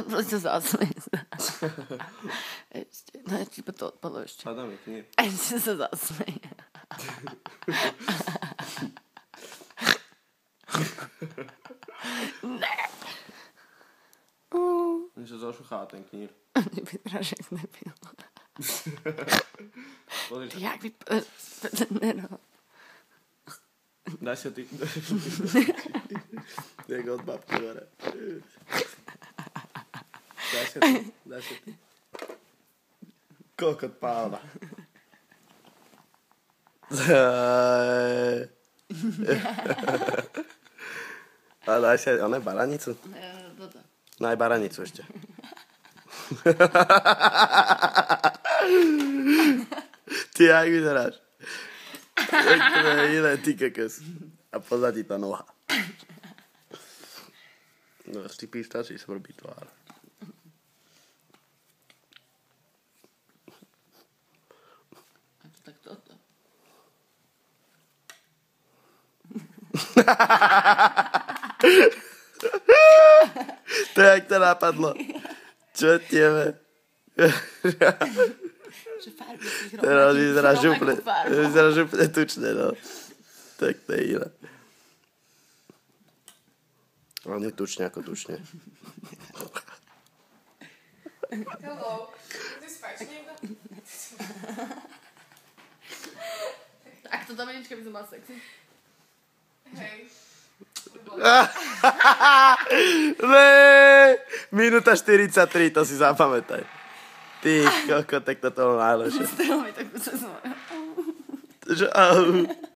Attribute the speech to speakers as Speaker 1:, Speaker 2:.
Speaker 1: Proste zasmej sa. Ešte, no ja ti to odpadlo ešte.
Speaker 2: Hádam, nie.
Speaker 1: Ešte sa zasmej. Ne.
Speaker 2: Mi sa zašuchá ten knír.
Speaker 1: Nevyzeraš, jak nepil.
Speaker 2: Pozri sa.
Speaker 1: Jak no.
Speaker 2: Daj sa ty. Jak od babky hore. Daj sa ty. Kokot pálva. A daj sa, ona je baranicu?
Speaker 1: Toto.
Speaker 2: No aj baranicu ešte. Ty, jak vyzeráš? Jak to je iné, ty kokos. A pozadí tá noha. No, si píštačí svrbí tvár.
Speaker 1: Tak toto.
Speaker 2: To jak to napadlo? Čo tiebe?
Speaker 1: Že farby si
Speaker 2: Teraz vyzeráš úplne,
Speaker 1: farbu.
Speaker 2: vyzeráš úplne tučne, no. Tak to je iné. Ale tučne ako tučne.
Speaker 3: Hello. Ty spáš niekto?
Speaker 1: Ak to Dominička by som mala sexy.
Speaker 3: Hej.
Speaker 2: Minúta 43, to si zapamätaj. Ty, koko, tak toto bolo najlepšie.
Speaker 1: Strelo mi takú cez moju.
Speaker 2: Že,